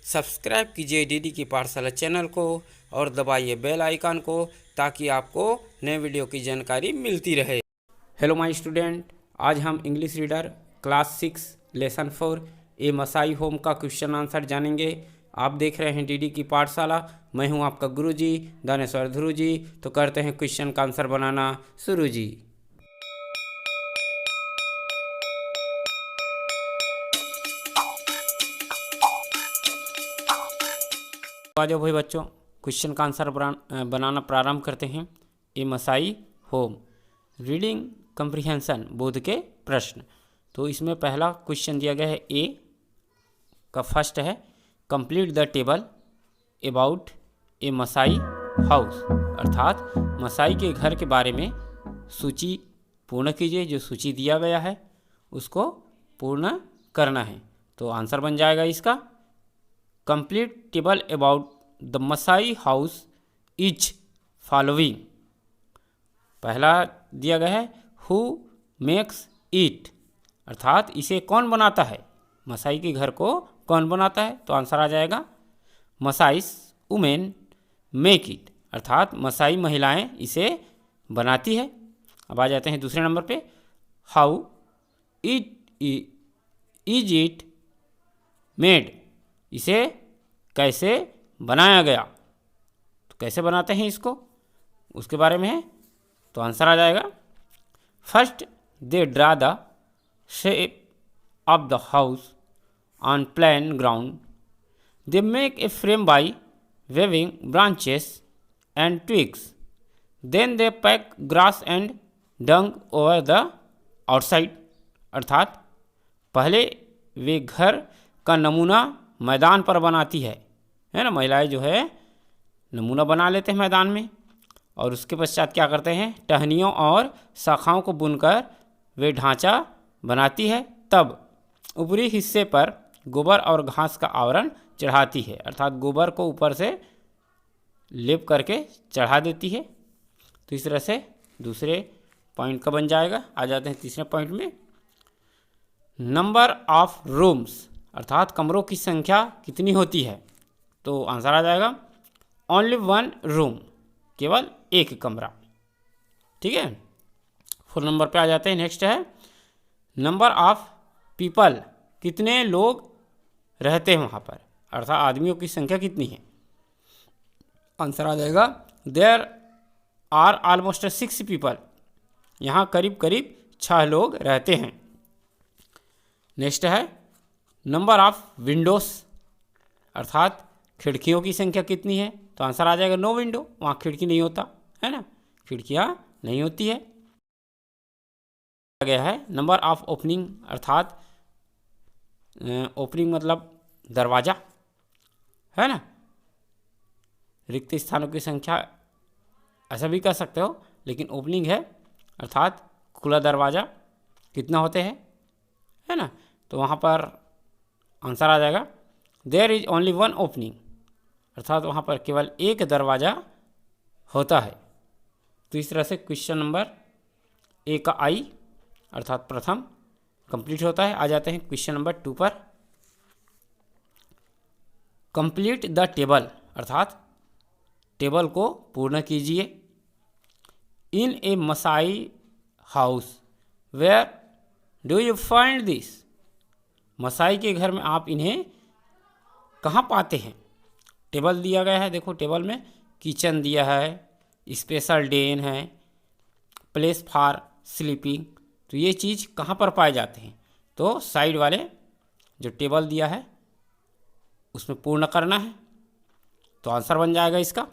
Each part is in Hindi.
सब्सक्राइब कीजिए डीडी की पाठशाला चैनल को और दबाइए बेल आइकन को ताकि आपको नए वीडियो की जानकारी मिलती रहे। हेलो माय स्टूडेंट, आज हम इंग्लिश रीडर क्लास 6 लेसन 4 ए मसाई होम का क्वेश्चन आंसर जानेंगे। आप देख रहे हैं डीडी की पाठशाला। मैं हूं आपका गुरुजी दानेश्वर ध्रुव जी। तो करते हैं क्वेश्चन का आंसर बनाना शुरू जी। आ जाओ भाई बच्चों, क्वेश्चन का आंसर बनाना प्रारंभ करते हैं। ए मसाई होम, रीडिंग कंप्रीहेंशन, बोध के प्रश्न। तो इसमें पहला क्वेश्चन दिया गया है ए का फर्स्ट है, complete the table about a Masai house, अर्थात मसाई के घर के बारे में सूची पूर्ण कीजिए। जो सूची दिया गया है उसको पूर्ण करना है। तो आंसर बन जाएगा इसका, complete table about the Masai house is following. पहला दिया गया है हु मेक्स इट, अर्थात इसे कौन बनाता है, मसाई के घर को कौन बनाता है। तो आंसर आ जाएगा मसाइस वुमेन मेक इट, अर्थात मसाई महिलाएं इसे बनाती है। अब आ जाते हैं दूसरे नंबर पे, how it is it made, इसे कैसे बनाया गया। तो कैसे बनाते हैं इसको, उसके बारे में है। तो आंसर आ जाएगा, first they draw the shape of the house on plain ground, they make a frame by weaving branches and twigs, then they pack grass and dung over the outside, अर्थात पहले वे घर का नमूना मैदान पर बनाती है ना, महिलाएं जो है नमूना बना लेते हैं मैदान में, और उसके पश्चात क्या करते हैं, टहनियों और शाखाओं को बुनकर वे ढांचा बनाती है। तब ऊपरी हिस्से पर गोबर और घास का आवरण चढ़ाती है, अर्थात गोबर को ऊपर से लेप करके चढ़ा देती है। तो इस तरह से दूसरे पॉइंट का बन जाएगा। आ जाते हैं तीसरे पॉइंट में, नंबर ऑफ रूम्स, अर्थात कमरों की संख्या कितनी होती है। तो आंसर आ जाएगा ओनली वन रूम, केवल एक कमरा। ठीक है, 4 नंबर पे आ जाते हैं। नेक्स्ट है नंबर ऑफ पीपल, कितने लोग रहते हैं वहाँ पर, अर्थात आदमियों की संख्या कितनी है। आंसर आ जाएगा देयर आर ऑलमोस्ट 6 पीपल, यहाँ करीब करीब 6 लोग रहते हैं। नेक्स्ट है नंबर ऑफ विंडोज, अर्थात खिड़कियों की संख्या कितनी है। तो आंसर आ जाएगा नो विंडो, वहाँ खिड़की नहीं होता है ना, खिड़कियाँ नहीं होती है। गया है नंबर ऑफ ओपनिंग, अर्थात ओपनिंग मतलब दरवाज़ा है ना, रिक्त स्थानों की संख्या ऐसा भी कह सकते हो, लेकिन ओपनिंग है अर्थात खुला दरवाज़ा कितना होते हैं है ना। तो वहाँ पर आंसर आ जाएगा there is only one opening, अर्थात वहाँ पर केवल एक दरवाज़ा होता है। तो इस तरह से क्वेश्चन नंबर ए का आई अर्थात प्रथम कंप्लीट होता है। आ जाते हैं क्वेश्चन नंबर 2 पर, कंप्लीट द टेबल, अर्थात टेबल को पूर्ण कीजिए। In a Masai house where do you find this, Maasai के घर में आप इन्हें कहाँ पाते हैं। टेबल दिया गया है, देखो टेबल में किचन दिया है, स्पेशल डेन है, प्लेस फॉर स्लीपिंग, तो ये चीज़ कहाँ पर पाए जाते हैं। तो साइड वाले जो टेबल दिया है उसमें पूर्ण करना है। तो आंसर बन जाएगा इसका,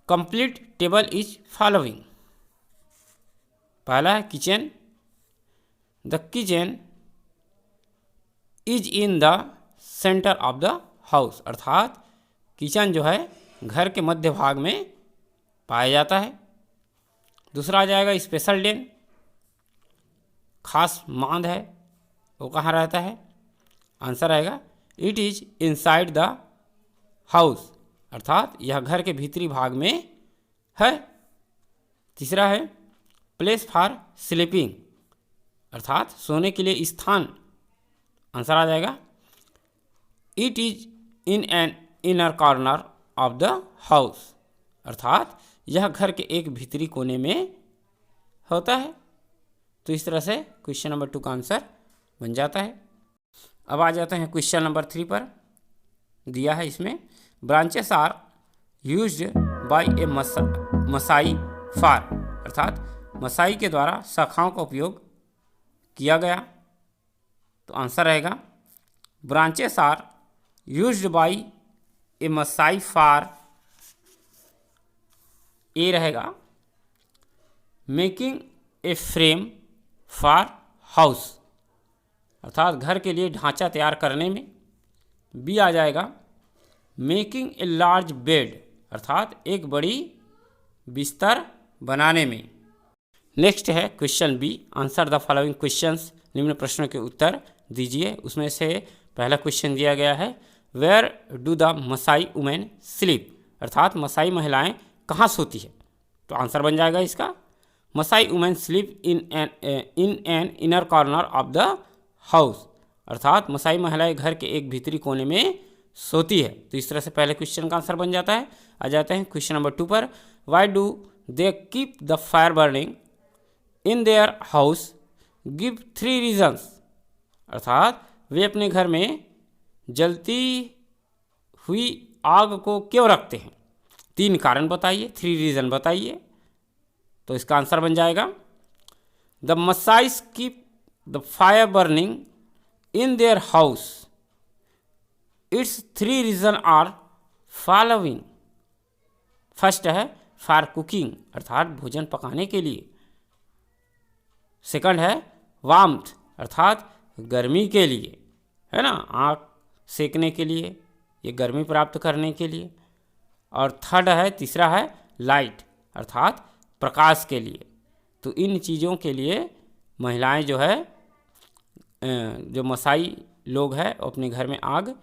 कंप्लीट टेबल इज फॉलोइंग। पहला है kitchen, the kitchen is in the centre of the house, अर्थात किचन जो है घर के मध्य भाग में पाया जाता है। दूसरा आ जाएगा स्पेशल डेन, खास मांद है, वो कहाँ रहता है। आंसर आएगा it is inside the house, अर्थात यह घर के भीतरी भाग में है। तीसरा है प्लेस फॉर स्लीपिंग, अर्थात सोने के लिए स्थान। आंसर आ जाएगा it is in an inner corner of the house, अर्थात यह घर के एक भीतरी कोने में होता है। तो इस तरह से क्वेश्चन नंबर 2 का आंसर बन जाता है। अब आ जाते हैं क्वेश्चन नंबर 3 पर। दिया है इसमें, ब्रांचेस आर यूज्ड बाय ए मसाई फार, अर्थात मसाई के द्वारा शाखाओं का उपयोग किया गया। तो आंसर रहेगा ब्रांचेस आर यूज्ड बाय ए मसाई फार, ए रहेगा making a frame for house, अर्थात घर के लिए ढांचा तैयार करने में। बी आ जाएगा मेकिंग ए लार्ज बेड, अर्थात एक बड़ी बिस्तर बनाने में। नेक्स्ट है question B, answer the following questions, निम्न प्रश्नों के उत्तर दीजिए। उसमें से पहला क्वेश्चन दिया गया है where do the Masai women sleep, अर्थात मसाई महिलाएं कहाँ सोती है। तो आंसर बन जाएगा इसका Masai women sleep in an inner corner of the house, अर्थात मसाई महिलाएं घर के एक भीतरी कोने में सोती है। तो इस तरह से पहले क्वेश्चन का आंसर बन जाता है। आ जाते हैं क्वेश्चन नंबर 2 पर। Why do they keep the fire burning in their house, give 3 reasons, अर्थात वे अपने घर में जलती हुई आग को क्यों रखते हैं, 3 कारण बताइए, 3 रीजन बताइए। तो इसका आंसर बन जाएगा the Maasais keep the fire burning in their house, it's 3 reason are following. First है फॉर कुकिंग, अर्थात भोजन पकाने के लिए। सेकंड है वार्मथ, अर्थात गर्मी के लिए, है ना, आँख सेकने के लिए, ये गर्मी प्राप्त करने के लिए। और थर्ड है, तीसरा है लाइट, अर्थात प्रकाश के लिए। तो इन चीज़ों के लिए महिलाएं जो है, जो मसाई लोग हैं, अपने घर में आग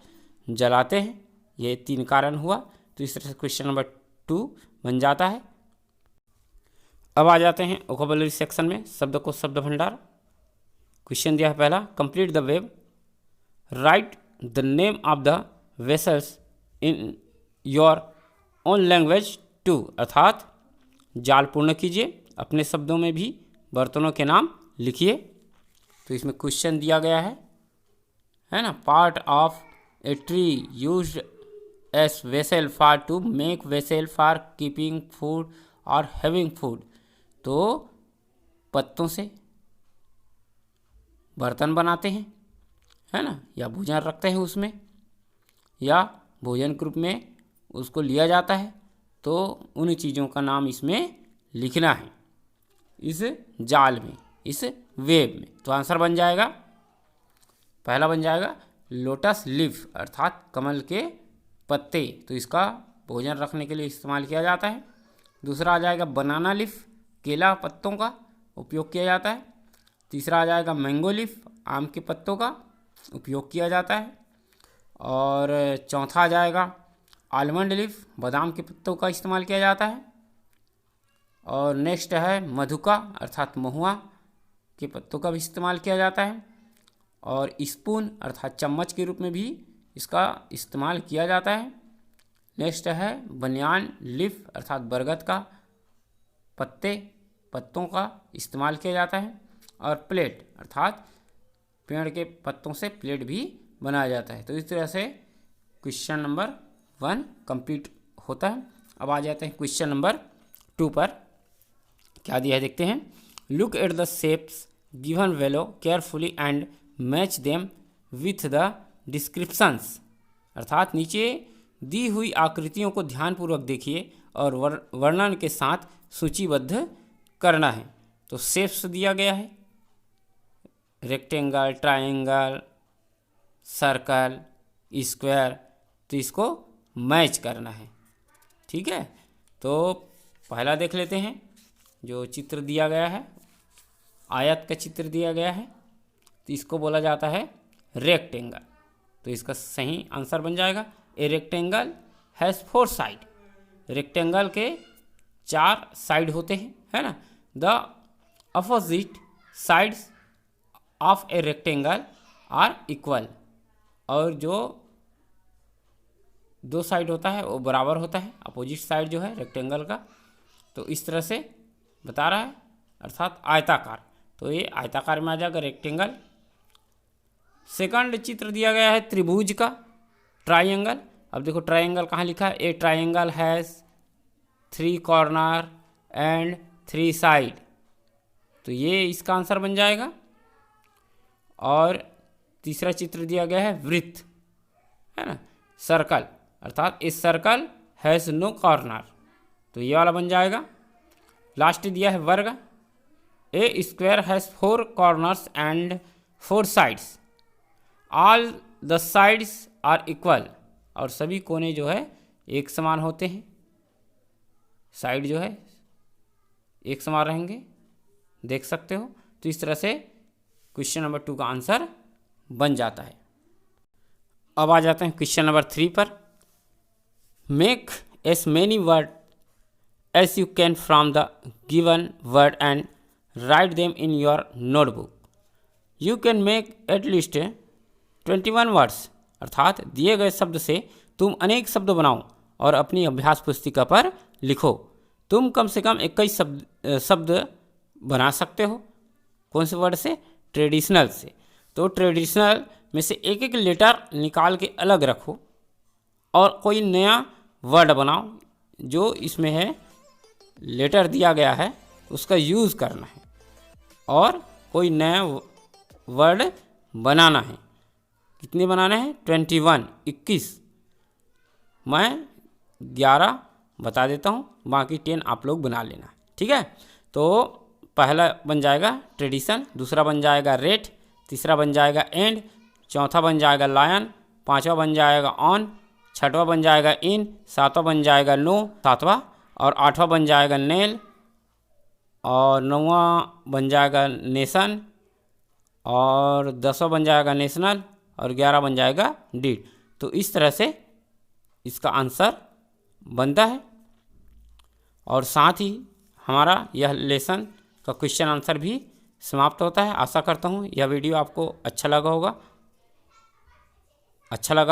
जलाते हैं। ये 3 कारण हुआ। तो इस तरह से क्वेश्चन नंबर 2 बन जाता है। अब आ जाते हैं वोकैबुलरी सेक्शन में, शब्द को शब्द भंडार। क्वेश्चन दिया है पहला, complete the web, write the name of the vessels in your own language too, अर्थात जाल पूर्ण कीजिए, अपने शब्दों में भी बर्तनों के नाम लिखिए। तो इसमें क्वेश्चन दिया गया है ना, part of a tree used as vessel for to make vessel for keeping food और हैविंग फूड। तो पत्तों से बर्तन बनाते हैं, है ना, या भोजन रखते हैं उसमें, या भोजन के रूप में उसको लिया जाता है। तो उन चीज़ों का नाम इसमें लिखना है, इस जाल में, इस वेब में। तो आंसर बन जाएगा, पहला बन जाएगा लोटस लीफ, अर्थात कमल के पत्ते। तो इसका भोजन रखने के लिए इस्तेमाल किया जाता है। दूसरा आ जाएगा बनाना लीफ, केला पत्तों का उपयोग किया जाता है। तीसरा आ जाएगा मैंगो लीफ, आम के पत्तों का उपयोग किया जाता है। और चौथा आ जाएगा आलमंड लीफ, बादाम के पत्तों का इस्तेमाल किया जाता है। और नेक्स्ट है मधुका, अर्थात महुआ के पत्तों का भी इस्तेमाल किया जाता है। और स्पून, अर्थात चम्मच के रूप में भी इसका इस्तेमाल किया जाता है। नेक्स्ट है बनियान लीफ, अर्थात बरगद का पत्तों का इस्तेमाल किया जाता है। और प्लेट, अर्थात पेड़ के पत्तों से प्लेट भी बनाया जाता है। तो इस तरह से क्वेश्चन नंबर 1 कंप्लीट होता है। अब आ जाते हैं क्वेश्चन नंबर 2 पर। क्या दिया है देखते हैं। Look at the shapes given below carefully and match them with the descriptions, अर्थात नीचे दी हुई आकृतियों को ध्यानपूर्वक देखिए और वर्णन के साथ सूचीबद्ध करना है। तो शेप्स दिया गया है, रेक्टेंगल, ट्रायंगल, सर्कल, स्क्वायर। तो इसको मैच करना है, ठीक है। तो पहला देख लेते हैं, जो चित्र दिया गया है, आयत का चित्र दिया गया है, तो इसको बोला जाता है रेक्टेंगल। तो इसका सही आंसर बन जाएगा a rectangle has 4 side. Rectangle के 4 साइड होते हैं, है ना। The opposite sides of a rectangle are equal, और जो दो साइड होता है वो बराबर होता है, अपोजिट साइड जो है रेक्टेंगल का, तो इस तरह से बता रहा है, अर्थात आयताकार। तो ये आयताकार में आ जाएगा रेक्टेंगल। सेकंड चित्र दिया गया है त्रिभुज का, ट्राइंगल। अब देखो ट्राइंगल कहाँ लिखा है, ए triangle has 3 corner and 3 side, तो ये इसका आंसर बन जाएगा। और तीसरा चित्र दिया गया है वृत्त, है ना, सर्कल, अर्थात a circle has no corner, तो ये वाला बन जाएगा। लास्ट दिया है वर्ग, a square has 4 corners and 4 sides, all the sides are equal, और सभी कोने जो है एक समान होते हैं, साइड जो है एक समान रहेंगे, देख सकते हो। तो इस तरह से क्वेश्चन नंबर 2 का आंसर बन जाता है। अब आ जाते हैं क्वेश्चन नंबर 3 पर। Make S many word S U can from the given word and write them in your notebook. You can make at least 21 words, अर्थात दिए गए शब्द से तुम अनेक शब्द बनाओ और अपनी अभ्यास पुस्तिका पर लिखो। तुम कम से कम 21 शब्द बना सकते हो। कौन से वर्ड से? ट्रेडिशनल से। तो ट्रेडिशनल में से एक एक लेटर निकाल के अलग रखो और कोई नया वर्ड बनाओ जो इसमें है, लेटर दिया गया है उसका यूज़ करना है और कोई नया वर्ड बनाना है। कितने बनाने हैं? 21। मैं 11 बता देता हूँ, बाकी 10 आप लोग बना लेना, ठीक है। तो पहला बन जाएगा ट्रेडिशन, दूसरा बन जाएगा रेट, तीसरा बन जाएगा एंड, चौथा बन जाएगा लायन, पांचवा बन जाएगा ऑन, छठवा बन जाएगा इन, सातवां बन जाएगा नो, सातवां, और आठवां बन जाएगा नेल, और नौवां बन जाएगा नेशन, और 10वां बन जाएगा नेशनल, और 11 बन जाएगा डीड। तो इस तरह से इसका आंसर बनता है। और साथ ही हमारा यह लेसन का क्वेश्चन आंसर भी समाप्त होता है। आशा करता हूँ यह वीडियो आपको अच्छा लगा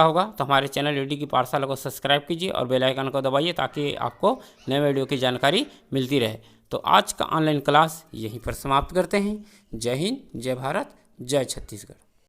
होगा तो हमारे चैनल रेडी की पाठशाला को सब्सक्राइब कीजिए और बेल आइकन को दबाइए ताकि आपको नए वीडियो की जानकारी मिलती रहे। तो आज का ऑनलाइन क्लास यहीं पर समाप्त करते हैं। जय हिंद, जय भारत, जय छत्तीसगढ़।